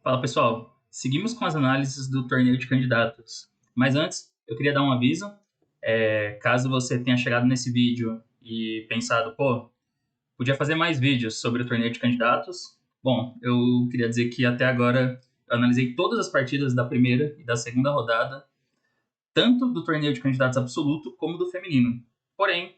Fala pessoal, seguimos com as análises do torneio de candidatos. Mas antes, eu queria dar um aviso. Caso você tenha chegado nesse vídeo e pensado, pô, podia fazer mais vídeos sobre o torneio de candidatos. Bom, eu queria dizer que até agora eu analisei todas as partidas da primeira e da segunda rodada, tanto do torneio de candidatos absoluto como do feminino. Porém,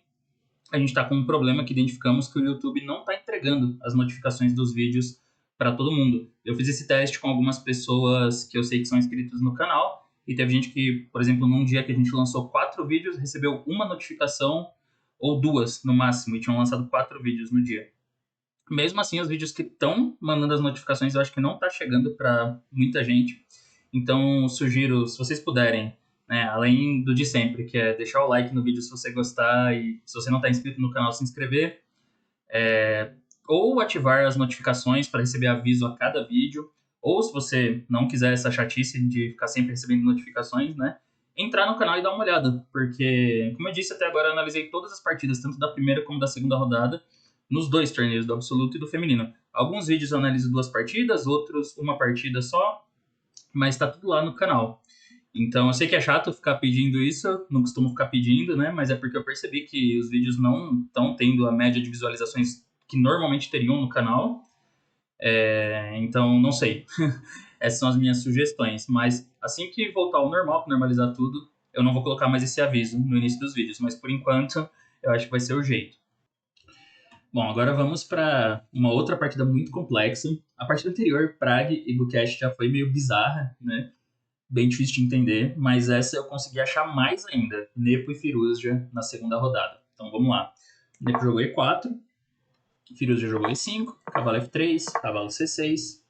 a gente está com um problema que identificamos que o YouTube não está entregando as notificações dos vídeos para todo mundo. Eu fiz esse teste com algumas pessoas que eu sei que são inscritos no canal, e teve gente que, por exemplo, num dia que a gente lançou 4 vídeos, recebeu uma notificação ou 2 no máximo, e tinham lançado 4 vídeos no dia. Mesmo assim, os vídeos que estão mandando as notificações, eu acho que não está chegando para muita gente. Então, sugiro, se vocês puderem, né, além do de sempre, que é deixar o like no vídeo se você gostar e se você não está inscrito no canal, se inscrever, ou ativar as notificações para receber aviso a cada vídeo, ou se você não quiser essa chatice de ficar sempre recebendo notificações, né, entrar no canal e dar uma olhada, porque, como eu disse até agora, eu analisei todas as partidas, tanto da primeira como da segunda rodada, nos 2 torneios, do absoluto e do feminino. Alguns vídeos eu analiso 2 partidas, outros uma partida só, mas está tudo lá no canal. Então, eu sei que é chato ficar pedindo isso, eu não costumo ficar pedindo, né? Mas é porque eu percebi que os vídeos não estão tendo a média de visualizações que normalmente teriam no canal. Então, não sei. Essas são as minhas sugestões. Mas assim que voltar ao normal, que normalizar tudo, eu não vou colocar mais esse aviso no início dos vídeos. Mas por enquanto, eu acho que vai ser o jeito. Bom, agora vamos para uma outra partida muito complexa. A partida anterior, Prague e Bukest, já foi meio bizarra, né? Bem difícil de entender, mas essa eu consegui achar mais ainda, Nepo e Firouzja na segunda rodada. Então vamos lá. Nepo jogou E4, Firouzja jogou E5, cavalo F3, cavalo C6,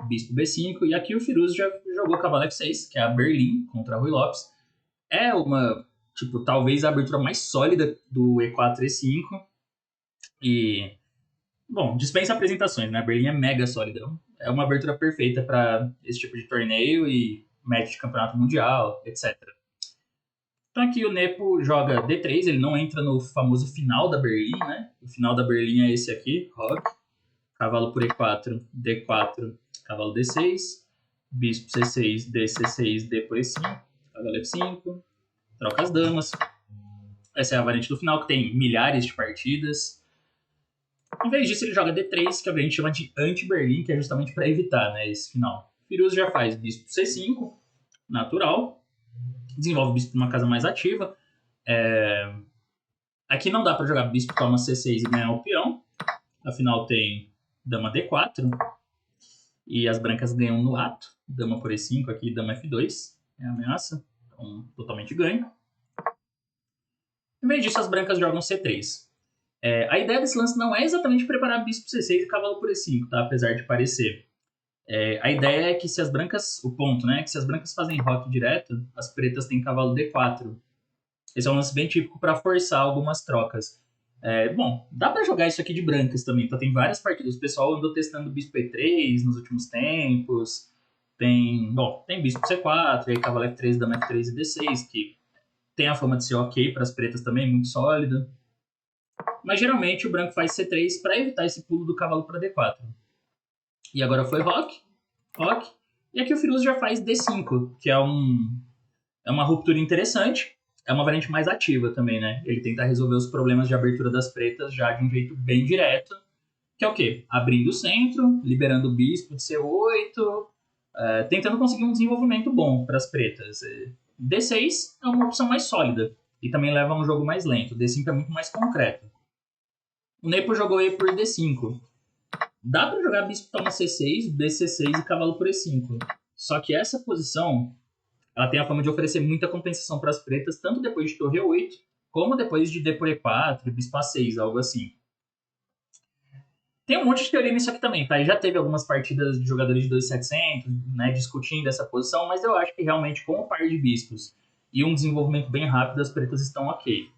bispo B5, e aqui o Firouzja jogou cavalo F6, que é a Berlim contra Rui Lopes. É uma, talvez a abertura mais sólida do E4 E5, e, bom, dispensa apresentações, né? A Berlim é mega sólida. É uma abertura perfeita para esse tipo de torneio e match de campeonato mundial, etc. Então aqui o Nepo joga D3, ele não entra no famoso final da Berlim, né? O final da Berlim é esse aqui, rock, cavalo por E4, D4, cavalo D6, bispo C6, D C6, D por E5, cavalo F5, troca as damas. Essa é a variante do final, que tem milhares de partidas. Em vez disso, ele joga D3, que a gente chama de anti-Berlim, que é justamente para evitar, né, esse final. Firouzja já faz bispo C5, natural. Desenvolve o bispo numa casa mais ativa. Aqui não dá para jogar bispo toma C6 e ganhar o peão. Afinal, tem dama D4. E as brancas ganham no ato. Dama por E5 aqui, dama F2. É a ameaça. Então, totalmente ganho. Em vez disso, as brancas jogam C3. A ideia desse lance não é exatamente preparar bispo C6 e cavalo por E5, tá? Apesar de parecer. A ideia é que se as brancas... O ponto, né? Que se as brancas fazem roque direto, as pretas têm cavalo D4. Esse é um lance bem típico para forçar algumas trocas. Bom, dá para jogar isso aqui de brancas também, tá? Tem várias partidas. O pessoal andou testando bispo E3 nos últimos tempos. Tem bispo C4, aí cavalo F3, dama F3 e D6, que tem a fama de ser ok para as pretas também, muito sólida. Mas geralmente o branco faz C3 para evitar esse pulo do cavalo para D4. E agora foi roque. E aqui o Firouzja já faz D5, que é uma ruptura interessante. É uma variante mais ativa também, né? Ele tenta resolver os problemas de abertura das pretas já de um jeito bem direto. Que é o quê? Abrindo o centro, liberando o bispo de C8, tentando conseguir um desenvolvimento bom para as pretas. D6 é uma opção mais sólida e também leva a um jogo mais lento. D5 é muito mais concreto. O Nepo jogou E por D5. Dá para jogar bispo toma C6, BC6 e cavalo por E5. Só que essa posição, ela tem a fama de oferecer muita compensação para as pretas, tanto depois de torre E8, como depois de D por E4, bispo A6, algo assim. Tem um monte de teoria nisso aqui também, tá? E já teve algumas partidas de jogadores de 2700, né, discutindo essa posição, mas eu acho que realmente com o par de bispos e um desenvolvimento bem rápido, as pretas estão ok.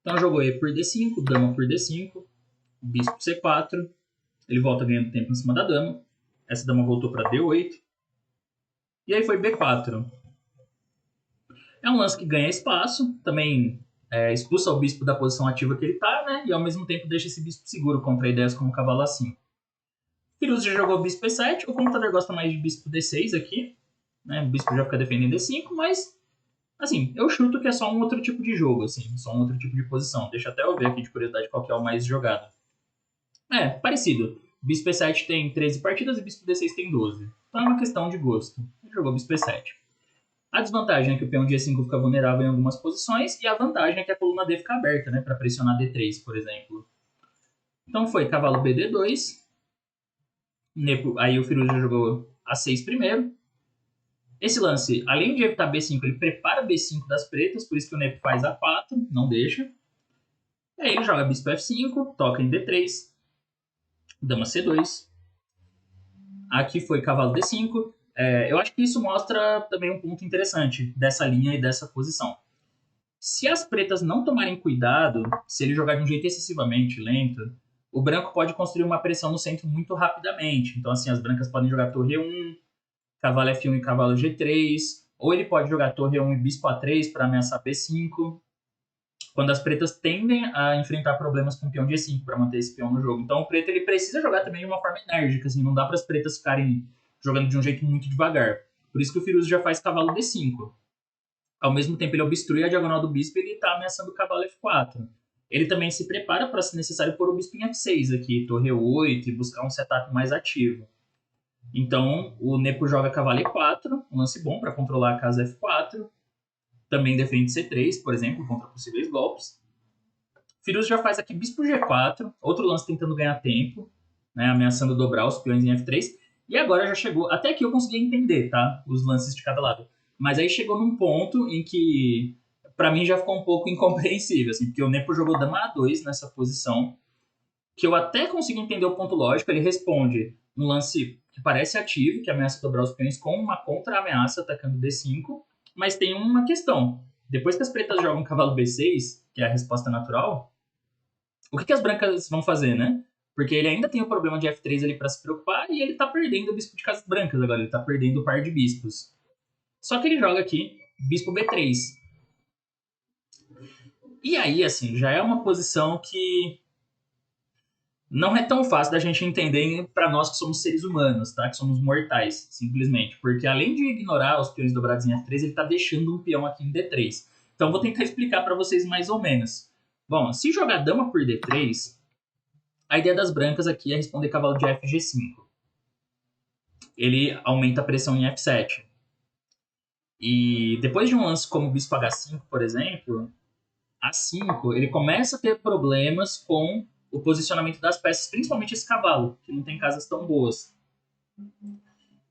Então jogou E por D5, dama por D5, bispo C4, ele volta ganhando tempo em cima da dama, essa dama voltou para D8, e aí foi B4. É um lance que ganha espaço, também expulsa o bispo da posição ativa que ele tá, né, e ao mesmo tempo deixa esse bispo seguro contra ideias como cavalo A5. Firuze já jogou bispo E7, o computador gosta mais de bispo D6 aqui, né? O bispo já fica defendendo D5, mas, assim, eu chuto que é só um outro tipo de jogo, assim, só um outro tipo de posição. Deixa até eu ver aqui de curiosidade qual que é o mais jogado. É, parecido. Bispo E7 tem 13 partidas e Bispo D6 tem 12. Então é uma questão de gosto. Ele jogou Bispo E7. A desvantagem é que o peão de E5 fica vulnerável em algumas posições, e a vantagem é que a coluna D fica aberta, né, para pressionar D3, por exemplo. Então foi cavalo BD2, aí o Firuze jogou A6 primeiro. Esse lance, além de evitar B5, ele prepara B5 das pretas, por isso que o Nepo faz A4, não deixa. E aí ele joga Bispo F5, toca em D3, Dama C2. Aqui foi cavalo D5. Eu acho que isso mostra também um ponto interessante dessa linha e dessa posição. Se as pretas não tomarem cuidado, se ele jogar de um jeito excessivamente lento, o branco pode construir uma pressão no centro muito rapidamente. Então, assim, as brancas podem jogar torre 1, cavalo F1 e cavalo G3, ou ele pode jogar torre 1 e bispo A3 para ameaçar B5, quando as pretas tendem a enfrentar problemas com o peão de E5 para manter esse peão no jogo. Então o preto ele precisa jogar também de uma forma enérgica, assim, não dá para as pretas ficarem jogando de um jeito muito devagar. Por isso que o Firuze já faz cavalo D5. Ao mesmo tempo ele obstrui a diagonal do bispo e ele está ameaçando o cavalo F4. Ele também se prepara para, se necessário, pôr o bispo em F6 aqui, torre 8 e buscar um setup mais ativo. Então o Nepo joga cavalo E4, um lance bom para controlar a casa F4. Também defende C3, por exemplo, contra possíveis golpes. Firuze já faz aqui bispo G4, outro lance tentando ganhar tempo, né, ameaçando dobrar os peões em F3. E agora já chegou, até aqui eu consegui entender, tá, os lances de cada lado. Mas aí chegou num ponto em que, para mim, já ficou um pouco incompreensível, assim, porque o Nepo jogou dama A2 nessa posição, que eu até consigo entender o ponto lógico. Ele responde um lance que parece ativo, que ameaça dobrar os peões, com uma contra-ameaça atacando D5, mas tem uma questão. Depois que as pretas jogam cavalo B6, que é a resposta natural, o que as brancas vão fazer, né? Porque ele ainda tem o problema de F3 ali para se preocupar, e ele tá perdendo o bispo de casas brancas agora, ele tá perdendo o par de bispos. Só que ele joga aqui bispo B3. E aí, assim, já é uma posição que não é tão fácil da gente entender para nós que somos seres humanos, tá? Que somos mortais, simplesmente. Porque além de ignorar os peões dobrados em F3, ele tá deixando um peão aqui em D3. Então vou tentar explicar para vocês mais ou menos. Bom, se jogar dama por D3, a ideia das brancas aqui é responder cavalo de FG5. Ele aumenta a pressão em F7. E depois de um lance como bispo H5, por exemplo, A5, ele começa a ter problemas com o posicionamento das peças, principalmente esse cavalo, que não tem casas tão boas.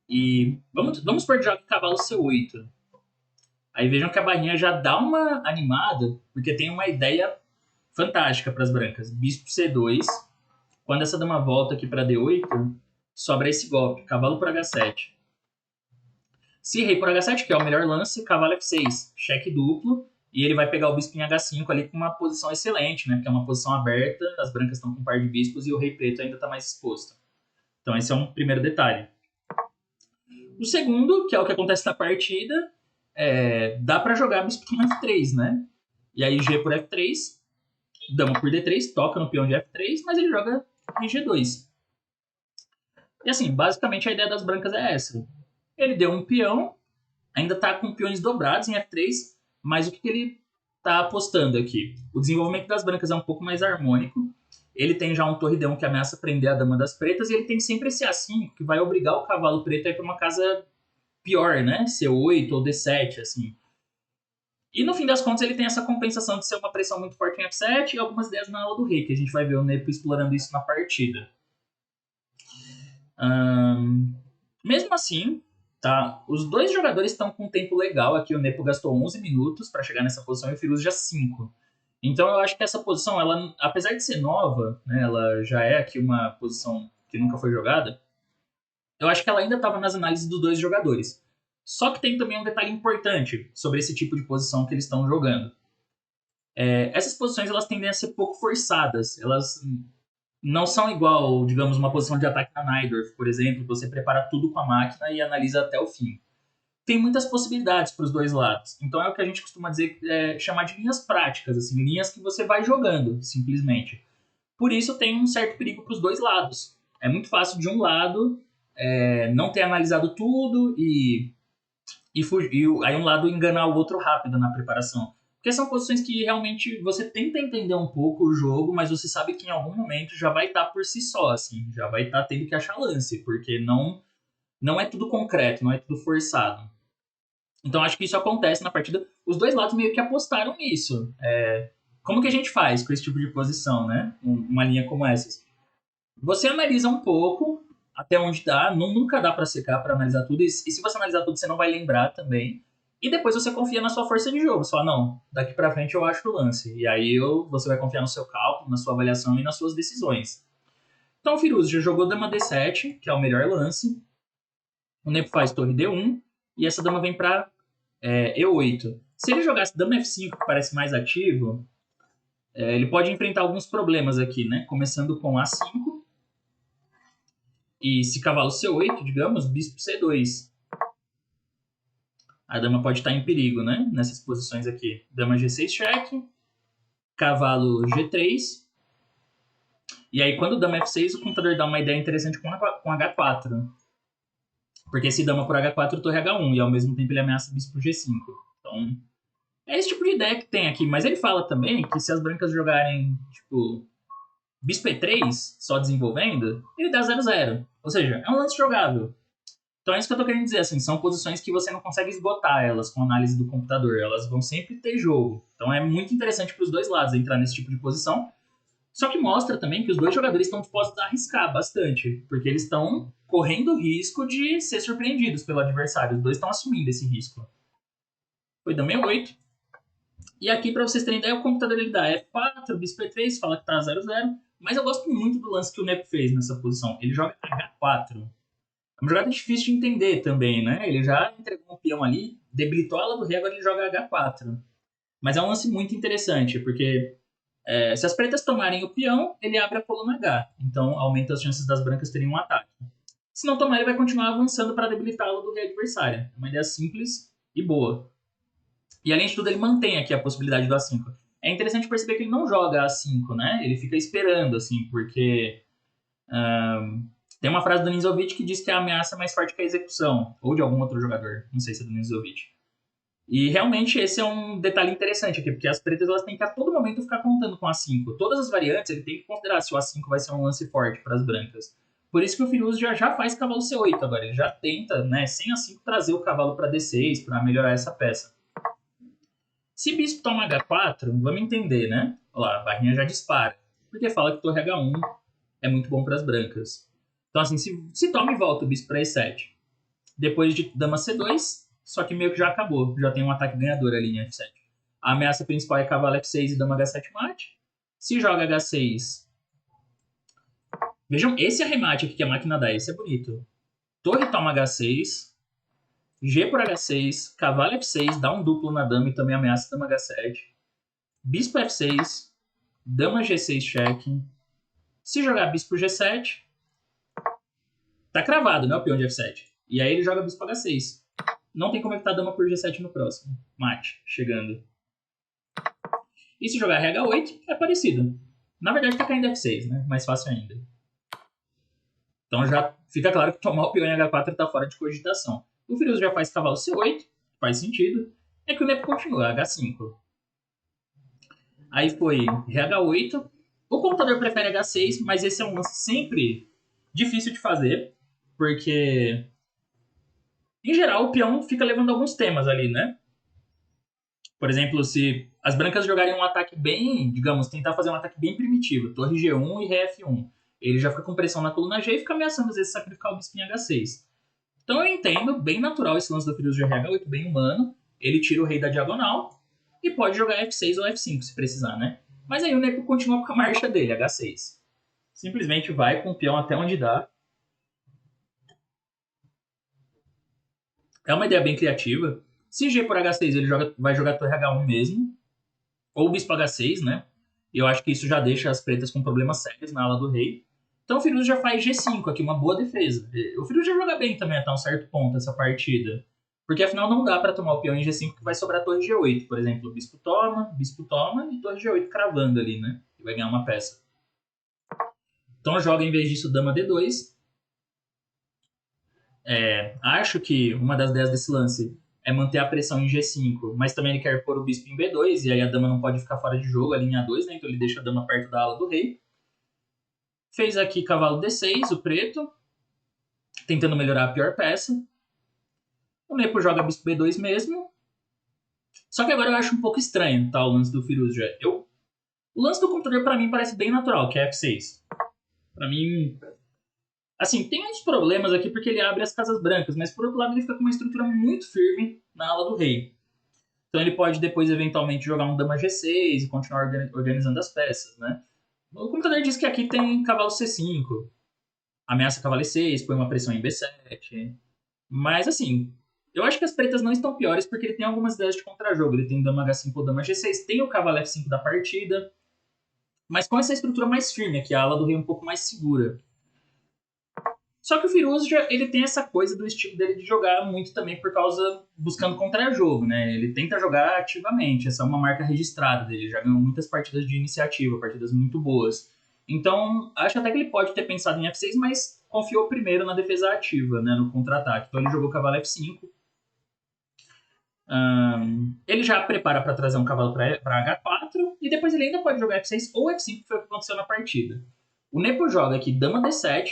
E vamos por jogo cavalo C8. Aí vejam que a barrinha já dá uma animada, porque tem uma ideia fantástica para as brancas. Bispo C2. Quando essa dama volta aqui para D8, sobra esse golpe, cavalo por H7. Se rei por H7, que é o melhor lance, cavalo F6, cheque duplo, e ele vai pegar o bispo em H5 ali com uma posição excelente, né? Porque é uma posição aberta, as brancas estão com um par de bispos e o rei preto ainda está mais exposto. Então esse é um primeiro detalhe. O segundo, que é o que acontece na partida, dá para jogar bispo em F3, né? E aí G por F3, dama por D3, toca no peão de F3, mas ele joga em G2. E assim, basicamente a ideia das brancas é essa. Ele deu um peão, ainda está com peões dobrados em F3, mas o que ele está apostando aqui? O desenvolvimento das brancas é um pouco mais harmônico. Ele tem já um torre D1 que ameaça prender a dama das pretas, e ele tem sempre esse A5 que vai obrigar o cavalo preto a ir para uma casa pior, né? C8 ou D7, assim. E no fim das contas ele tem essa compensação de ser uma pressão muito forte em F7 e algumas ideias na aula do rei, que a gente vai ver o Nepo explorando isso na partida. Mesmo assim, tá? Os dois jogadores estão com um tempo legal aqui. O Nepo gastou 11 minutos para chegar nessa posição e o Firuze já 5. Então eu acho que essa posição, ela, apesar de ser nova, né, ela já é aqui uma posição que nunca foi jogada, eu acho que ela ainda estava nas análises dos dois jogadores. Só que tem também um detalhe importante sobre esse tipo de posição que eles estão jogando. Essas posições elas tendem a ser pouco forçadas. Elas não são igual, digamos, uma posição de ataque na Najdorf, por exemplo, que você prepara tudo com a máquina e analisa até o fim. Tem muitas possibilidades para os dois lados. Então é o que a gente costuma dizer, chamar de linhas práticas, assim, linhas que você vai jogando, simplesmente. Por isso tem um certo perigo para os dois lados. É muito fácil de um lado não ter analisado tudo e aí um lado enganar o outro rápido na preparação. Porque são posições que realmente você tenta entender um pouco o jogo, mas você sabe que em algum momento já vai estar por si só, assim. Já vai estar tendo que achar lance, porque não é tudo concreto, não é tudo forçado. Então acho que isso acontece na partida. Os dois lados meio que apostaram nisso. Como que a gente faz com esse tipo de posição, né? Uma linha como essa. Você analisa um pouco até onde dá, nunca dá para secar para analisar tudo. E se você analisar tudo, você não vai lembrar também. E depois você confia na sua força de jogo. Você fala, não, daqui para frente eu acho o lance. E aí você vai confiar no seu cálculo, na sua avaliação e nas suas decisões. Então o Firuz já jogou dama D7, que é o melhor lance. O Nepo faz torre D1. E essa dama vem para E8. Se ele jogasse dama F5, que parece mais ativo, ele pode enfrentar alguns problemas aqui, né? Começando com A5. E se cavalo C8, digamos, bispo C2. A dama pode estar em perigo, né? Nessas posições aqui. Dama G6 cheque. Cavalo G3. E aí, quando dama F6, o computador dá uma ideia interessante com H4. Porque se dama por H4, torre H1. E ao mesmo tempo ele ameaça bispo G5. Então, é esse tipo de ideia que tem aqui. Mas ele fala também que se as brancas jogarem, tipo, bispo E3, só desenvolvendo, ele dá 0-0. Ou seja, é um lance jogável. Então é isso que eu tô querendo dizer, assim, são posições que você não consegue esgotar elas com análise do computador, elas vão sempre ter jogo. Então é muito interessante para os dois lados entrar nesse tipo de posição, só que mostra também que os dois jogadores estão dispostos a arriscar bastante, porque eles estão correndo o risco de ser surpreendidos pelo adversário, os dois estão assumindo esse risco. Foi dama E8, e aqui para vocês terem ideia, o computador ele dá F4, bispo E3, fala que tá 0-0, mas eu gosto muito do lance que o Nepo fez nessa posição, ele joga H4. É uma jogada difícil de entender também, né? Ele já entregou um peão ali, debilitou a ala do rei, agora ele joga H4. Mas é um lance muito interessante, porque se as pretas tomarem o peão, ele abre a coluna H. Então aumenta as chances das brancas terem um ataque. Se não tomar, ele vai continuar avançando para debilitar a ala do rei adversária. É uma ideia simples e boa. E além de tudo, ele mantém aqui a possibilidade do A5. É interessante perceber que ele não joga A5, né? Ele fica esperando, assim, porque... tem uma frase do Ninzovic que diz que a ameaça é mais forte que a execução, ou de algum outro jogador, não sei se é do Ninzovic. E realmente esse é um detalhe interessante aqui, porque as pretas elas têm que a todo momento ficar contando com A5. Todas as variantes ele tem que considerar se o A5 vai ser um lance forte para as brancas. Por isso que o Firuz já faz cavalo C8 agora, ele já tenta, né, sem A5 trazer o cavalo para D6 para melhorar essa peça. Se bispo toma H4, vamos entender, né? Olha lá, a barrinha já dispara, porque fala que torre H1 é muito bom para as brancas. Então, assim, se toma e volta o bispo para E7. Depois de dama C2, só que meio que já acabou. Já tem um ataque ganhador ali em F7. A ameaça principal é cavalo F6 e dama H7 mate. Se joga H6... Vejam, esse arremate aqui que a máquina dá, esse é bonito. Torre toma H6, G por H6, cavalo F6, dá um duplo na dama e também ameaça dama H7. Bispo F6, dama G6 cheque. Se jogar bispo G7, tá cravado, né, o peão de F7. E aí ele joga bispo H6. Não tem como evitar dama por G7 no próximo. Mate, chegando. E se jogar RH8, é parecido. Na verdade tá caindo F6, né? Mais fácil ainda. Então já fica claro que tomar o peão em H4 tá fora de cogitação. O Firuz já faz cavalo C8, faz sentido. É que o Nepo continua, H5. Aí foi RH8. O computador prefere H6, mas esse é um lance sempre difícil de fazer, porque em geral o peão fica levando alguns temas ali, né? Por exemplo, se as brancas jogarem um ataque bem, digamos, tentar fazer um ataque bem primitivo, torre G1 e rei F1, ele já fica com pressão na coluna G e fica ameaçando às vezes sacrificar o bispo em H6. Então eu entendo, bem natural esse lance do Firuz de RH8, bem humano. Ele tira o rei da diagonal e pode jogar F6 ou F5 se precisar, né? Mas aí o Nepo continua com a marcha dele, H6. Simplesmente vai com o peão até onde dá. É uma ideia bem criativa. Se G por H6, ele vai jogar torre H1 mesmo. Ou bispo H6, né? E eu acho que isso já deixa as pretas com problemas sérios na ala do rei. Então o Firuz já faz G5 aqui, uma boa defesa. O Firuz já joga bem também até um certo ponto essa partida. Porque afinal não dá para tomar o peão em G5 que vai sobrar torre G8. Por exemplo, bispo toma e torre G8 cravando ali, né? E vai ganhar uma peça. Então joga em vez disso dama D2. Acho que uma das ideias desse lance é manter a pressão em G5, mas também ele quer pôr o bispo em B2, e aí a dama não pode ficar fora de jogo ali em A2, né? Então ele deixa a dama perto da ala do rei. Fez aqui cavalo D6, o preto, tentando melhorar a pior peça. O Nepo joga bispo B2 mesmo. Só que agora eu acho um pouco estranho, tá, o lance do Firouzja. O lance do computador pra mim parece bem natural, que é F6. Pra mim, assim, tem uns problemas aqui porque ele abre as casas brancas, mas por outro lado ele fica com uma estrutura muito firme na ala do rei. Então ele pode depois eventualmente jogar um dama G6 e continuar organizando as peças, né? O computador diz que aqui tem cavalo C5, ameaça cavalo E6, põe uma pressão em B7. Mas assim, eu acho que as pretas não estão piores porque ele tem algumas ideias de contrajogo. Ele tem dama H5 ou dama G6, tem o cavalo F5 da partida, mas com essa estrutura mais firme aqui, a ala do rei um pouco mais segura. Só que o Firouzja, ele tem essa coisa do estilo dele de jogar muito também por causa, buscando contra-jogo, né? Ele tenta jogar ativamente, essa é uma marca registrada dele, já ganhou muitas partidas de iniciativa, partidas muito boas. Então, acho até que ele pode ter pensado em F6, mas confiou primeiro na defesa ativa, né? No contra-ataque. Então ele jogou cavalo F5. Ele já prepara para trazer um cavalo para H4, e depois ele ainda pode jogar F6 ou F5, que foi o que aconteceu na partida. O Nepo joga aqui dama D7,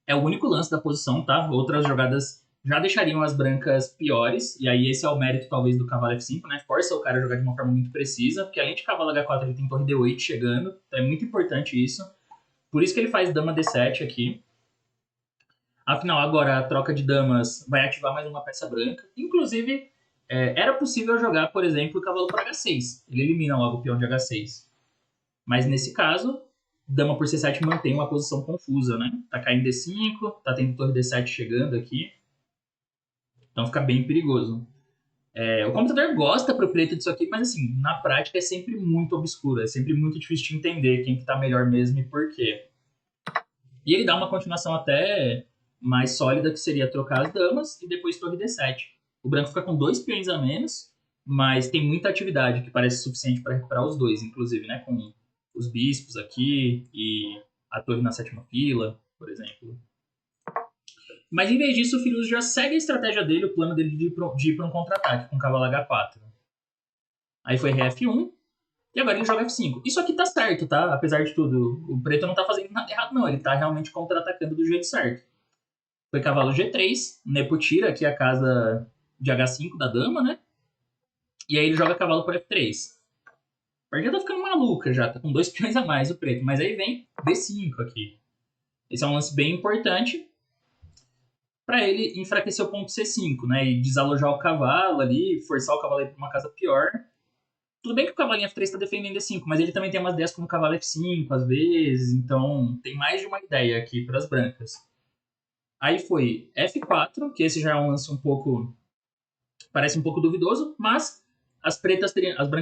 é o único lance da posição, tá? Outras jogadas já deixariam as brancas piores, e aí esse é o mérito, talvez, do cavalo F5, né? Força o cara a jogar de uma forma muito precisa, porque além de cavalo H4, ele tem torre D8 chegando, então é muito importante isso. Por isso que ele faz dama D7 aqui. Afinal, agora a troca de damas vai ativar mais uma peça branca. Inclusive, era possível jogar, por exemplo, o cavalo por H6. Ele elimina logo o peão de H6. Mas nesse caso, dama por C7 mantém uma posição confusa, né? Tá caindo D5, tá tendo torre D7 chegando aqui. Então fica bem perigoso. O computador gosta pro preto disso aqui, mas assim, na prática é sempre muito obscuro. É sempre muito difícil de entender quem que tá melhor mesmo e por quê. E ele dá uma continuação até mais sólida, que seria trocar as damas e depois torre D7. O branco fica com 2 peões a menos, mas tem muita atividade, que parece suficiente para recuperar os dois, inclusive, né? Com os bispos aqui e a torre na 7ª fila, por exemplo. Mas em vez disso, o Firouz já segue a estratégia dele, o plano dele de ir para um contra-ataque com o cavalo H4. Aí foi ré F1, e agora ele joga F5. Isso aqui tá certo, tá? Apesar de tudo. O preto não tá fazendo nada errado, não. Ele tá realmente contra-atacando do jeito certo. Foi cavalo G3, Nepo tira aqui a casa de H5 da dama, né? E aí ele joga cavalo por F3. A partida tá ficando maluca já, tá com 2 peões a mais o preto. Mas aí vem D5 aqui. Esse é um lance bem importante para ele enfraquecer o ponto C5, né? E desalojar o cavalo ali, forçar o cavalo aí pra uma casa pior. Tudo bem que o cavalo em F3 está defendendo E5, mas ele também tem umas ideias como cavalo F5, às vezes. Então tem mais de uma ideia aqui para as brancas. Aí foi F4, que esse já é um lance um pouco... parece um pouco duvidoso, mas as brancas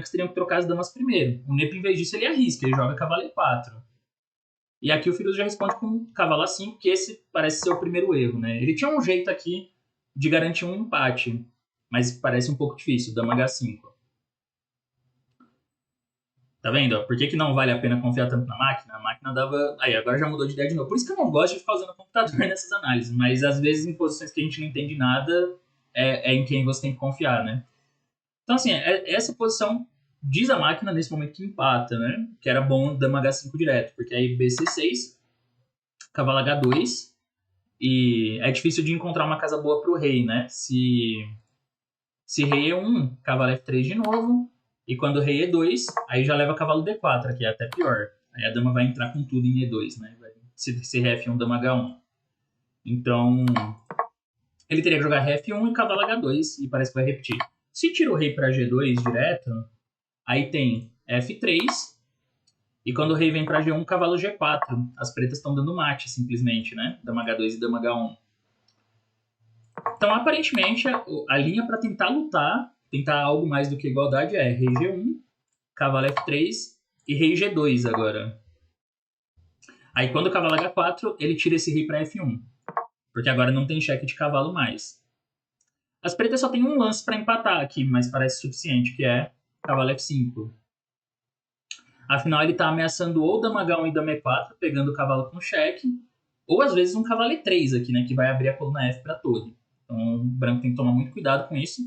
teriam que trocar as damas primeiro. O Nepo, em vez disso, ele arrisca, ele joga cavalo E4. E aqui o Firouz já responde com cavalo A5, que esse parece ser o primeiro erro, né? Ele tinha um jeito aqui de garantir um empate, mas parece um pouco difícil, dama H5. Tá vendo? Por que não vale a pena confiar tanto na máquina? A máquina dava... Aí, agora já mudou de ideia de novo. Por isso que eu não gosto de ficar usando o computador nessas análises, mas às vezes em posições que a gente não entende nada, é em quem você tem que confiar, né? Então, assim, essa posição diz a máquina nesse momento que empata, né? Que era bom dama H5 direto, porque aí BC6, cavalo H2, e é difícil de encontrar uma casa boa pro rei, né? Se rei E1, cavalo F3 de novo, e quando rei E2, aí já leva cavalo D4, aqui é até pior. Aí a dama vai entrar com tudo em E2, né? Se ré F1, dama H1. Então, ele teria que jogar ré F1 e cavalo H2, e parece que vai repetir. Se tira o rei para G2 direto, aí tem F3, e quando o rei vem para G1, cavalo G4. As pretas estão dando mate, simplesmente, né? Dama H2 e dama H1. Então, aparentemente, a linha para tentar lutar, tentar algo mais do que igualdade é rei G1, cavalo F3 e rei G2 agora. Aí, quando o cavalo H4, ele tira esse rei para F1, porque agora não tem cheque de cavalo mais. As pretas só tem um lance para empatar aqui, mas parece suficiente, que é cavalo F5. Afinal, ele tá ameaçando ou dama H1 e dama E4, pegando o cavalo com cheque, ou às vezes um cavalo E3 aqui, né, que vai abrir a coluna F pra torre. Então o branco tem que tomar muito cuidado com isso.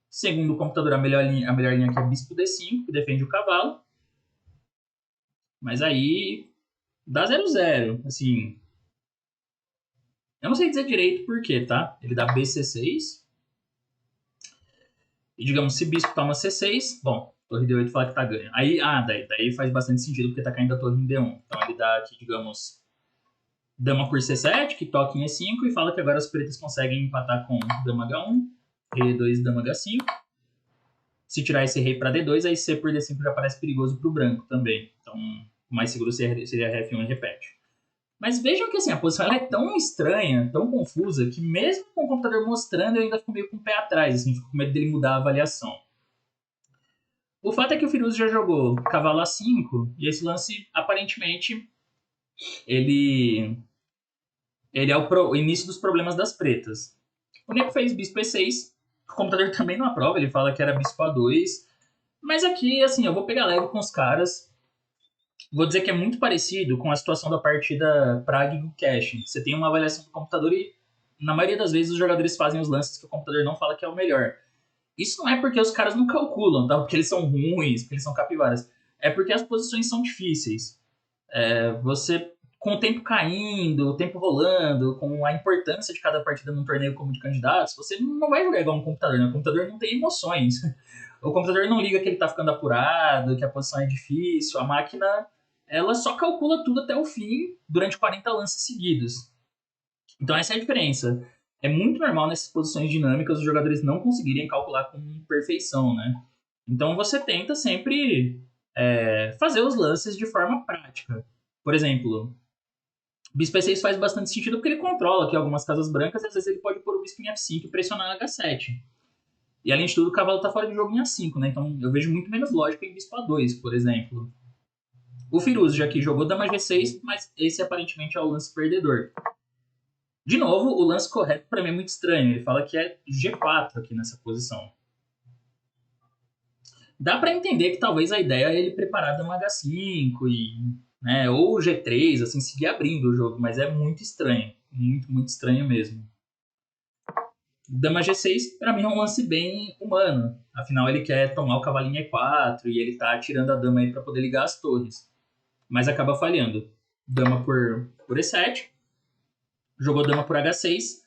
Segundo o computador, a melhor linha aqui é bispo D5, que defende o cavalo. Mas aí dá 0-0, assim. Eu não sei dizer direito por quê, tá? Ele dá BC6. E digamos, se bispo toma C6, bom, torre D8 fala que tá ganho. Aí, daí faz bastante sentido, porque tá caindo a torre em D1. Então ele dá aqui, digamos, dama por C7, que toca em E5, e fala que agora as pretas conseguem empatar com dama H1, rei E2, dama H5. Se tirar esse rei para D2, aí C por D5 já parece perigoso pro branco também. Então, o mais seguro seria F1 e repete. Mas vejam que assim, a posição ela é tão estranha, tão confusa, que mesmo com o computador mostrando, eu ainda fico meio com o pé atrás, assim, fico com medo dele mudar a avaliação. O fato é que o Firuze já jogou cavalo A5, e esse lance, aparentemente, ele é o início dos problemas das pretas. O Neco fez bispo E6, o computador também não aprova, ele fala que era bispo A2, mas aqui, assim, eu vou pegar leve com os caras. Vou dizer que é muito parecido com a situação da partida Prague e Gukesh. Você tem uma avaliação do computador e, na maioria das vezes, os jogadores fazem os lances que o computador não fala que é o melhor. Isso não é porque os caras não calculam, tá? Porque eles são ruins, porque eles são capivaras. É porque as posições são difíceis. Você, com o tempo caindo, o tempo rolando, com a importância de cada partida num torneio como de candidatos, você não vai jogar igual um computador, né? O computador não tem emoções. O computador não liga que ele tá ficando apurado, que a posição é difícil. A máquina, ela só calcula tudo até o fim durante 40 lances seguidos. Então essa é a diferença. É muito normal nessas posições dinâmicas os jogadores não conseguirem calcular com perfeição, né? Então você tenta sempre fazer os lances de forma prática. Por exemplo, bispo E6 faz bastante sentido porque ele controla aqui algumas casas brancas e às vezes ele pode pôr o bispo em F5 e pressionar H7. E além de tudo, o cavalo tá fora de jogo em A5, né? Então eu vejo muito menos lógica em bispo A2, por exemplo. O Firuze já que jogou dama G6, mas esse aparentemente é o lance perdedor. De novo, o lance correto para mim é muito estranho. Ele fala que é G4 aqui nessa posição. Dá para entender que talvez a ideia é ele preparar dama H5 né, ou G3, assim, seguir abrindo o jogo, mas é muito estranho. Muito, muito estranho mesmo. Dama G6, para mim, é um lance bem humano. Afinal, ele quer tomar o cavalinho E4 e ele tá tirando a dama aí para poder ligar as torres. Mas acaba falhando. Dama por E7. Jogou dama por H6.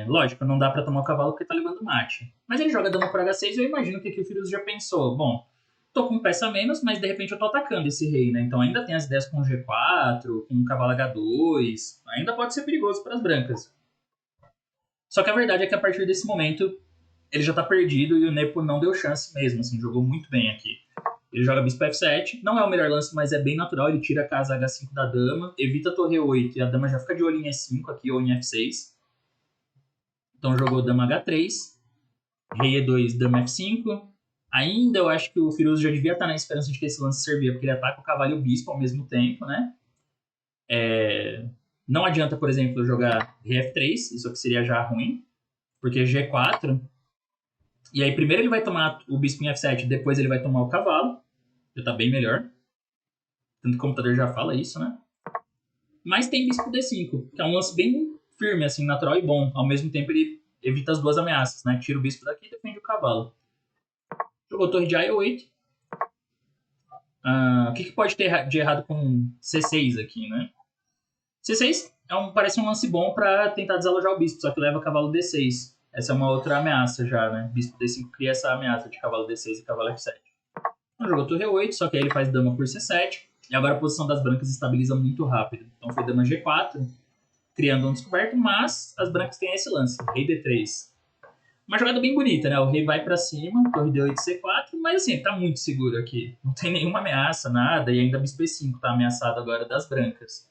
Lógico, não dá para tomar o cavalo porque tá levando mate. Mas ele joga dama por H6 e eu imagino que aqui o Firuze já pensou. Bom, tô com peça a menos, mas de repente eu tô atacando esse rei, né? Então ainda tem as ideias com G4, com cavalo H2. Ainda pode ser perigoso para as brancas. Só que a verdade é que a partir desse momento ele já tá perdido e o Nepo não deu chance mesmo, assim, jogou muito bem aqui. Ele joga bispo F7, não é o melhor lance, mas é bem natural, ele tira a casa H5 da dama, evita a torre E8 e a dama já fica de olho em E5 aqui ou em F6. Então jogou dama H3, rei E2, dama F5. Ainda eu acho que o Firuze já devia estar na esperança de que esse lance servia, porque ele ataca o cavalo e o bispo ao mesmo tempo, né? Não adianta, por exemplo, jogar rei F3, isso aqui seria já ruim, porque G4. E aí primeiro ele vai tomar o bispo em F7, depois ele vai tomar o cavalo. Já tá bem melhor. Tanto que o computador já fala isso, né? Mas tem bispo D5, que é um lance bem firme, assim, natural e bom. Ao mesmo tempo ele evita as duas ameaças, né? Tira o bispo daqui e defende o cavalo. Jogou torre de A8. O que pode ter de errado com C6 aqui, né? C6 parece um lance bom para tentar desalojar o bispo, só que leva cavalo D6. Essa é uma outra ameaça já, né? Bispo D5 cria essa ameaça de cavalo D6 e cavalo F7. Então jogou torre E8, só que aí ele faz dama por C7. E agora a posição das brancas estabiliza muito rápido. Então foi dama G4, criando um descoberto, mas as brancas têm esse lance, rei D3. Uma jogada bem bonita, né? O rei vai para cima, torre D8 C4, mas assim, tá muito seguro aqui. Não tem nenhuma ameaça, nada, e ainda bispo E5 tá ameaçado agora das brancas.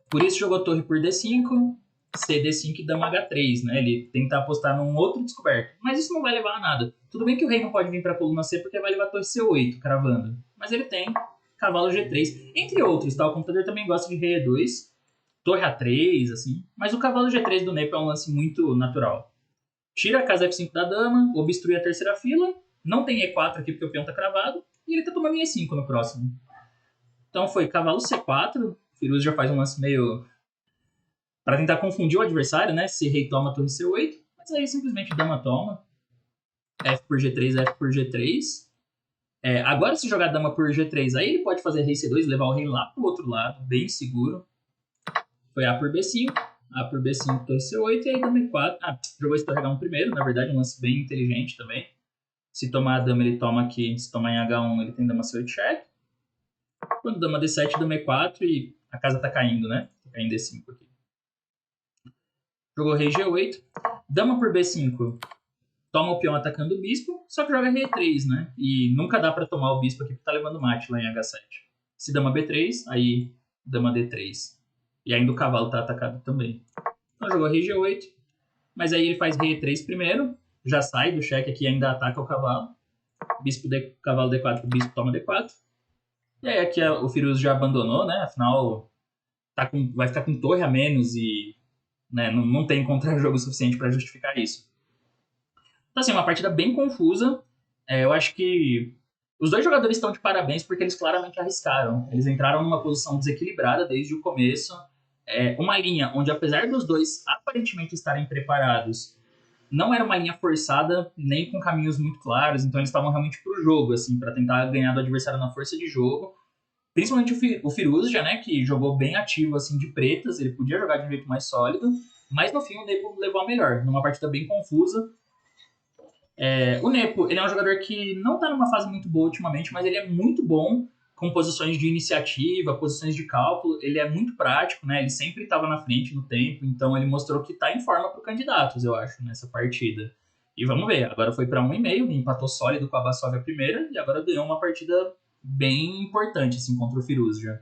Por isso jogou torre por D5, CD5 e dama H3, né? Ele tenta apostar num outro descoberto. Mas isso não vai levar a nada. Tudo bem que o rei não pode vir para a coluna C porque vai levar torre C8, cravando. Mas ele tem cavalo G3, entre outros, tá? O computador também gosta de rei E2, torre A3, assim. Mas o cavalo G3 do Nepo é um lance muito natural. Tira a casa F5 da dama, obstrui a terceira fila. Não tem E4 aqui porque o peão tá cravado. e ele tá tomando em E5 no próximo. Então foi cavalo C4, Firuz já faz um lance meio para tentar confundir o adversário, né? Se rei toma, torre C8, mas aí simplesmente dama toma, F por G3, F por G3. Agora se jogar dama por G3, aí ele pode fazer rei C2 e levar o rei lá pro outro lado, bem seguro. Foi A por B5, A por B5, torre C8 e aí dama E4. Jogou esse torre H1 primeiro, na verdade um lance bem inteligente também. Se tomar a dama, ele toma aqui. Se tomar em H1, ele tem dama C8 check. Quando dama D7, dama E4 e a casa tá caindo, né? Tá caindo D5 aqui. Jogou rei G8. Dama por B5. Toma o peão atacando o bispo, só que joga rei E3, né? E nunca dá pra tomar o bispo aqui porque tá levando mate lá em H7. Se dama B3, aí dama D3. E ainda o cavalo tá atacado também. Então jogou rei G8. Mas aí ele faz rei E3 primeiro. Já sai do cheque aqui e ainda ataca o cavalo. Bispo D, cavalo D4, bispo toma D4. E aí aqui o Firuz já abandonou, né? Afinal, vai ficar com torre a menos e né, não tem contra-jogo suficiente para justificar isso. Então, assim, uma partida bem confusa. Eu acho que os dois jogadores estão de parabéns porque eles claramente arriscaram. Eles entraram numa posição desequilibrada desde o começo. Uma linha onde, apesar dos dois aparentemente estarem preparados, não era uma linha forçada, nem com caminhos muito claros, então eles estavam realmente pro jogo, assim, para tentar ganhar do adversário na força de jogo. Principalmente o Firouzja, né, que jogou bem ativo, assim, de pretas, ele podia jogar de um jeito mais sólido, mas no fim o Nepo levou a melhor, numa partida bem confusa. O Nepo, ele é um jogador que não tá numa fase muito boa ultimamente, mas ele é muito bom com posições de iniciativa, posições de cálculo, ele é muito prático, né? Ele sempre estava na frente no tempo, então ele mostrou que tá em forma para candidatos, eu acho, nessa partida. E vamos ver, agora foi para 1,5, empatou sólido com a Bassov a primeira, e agora ganhou uma partida bem importante, assim, contra o Firuz já.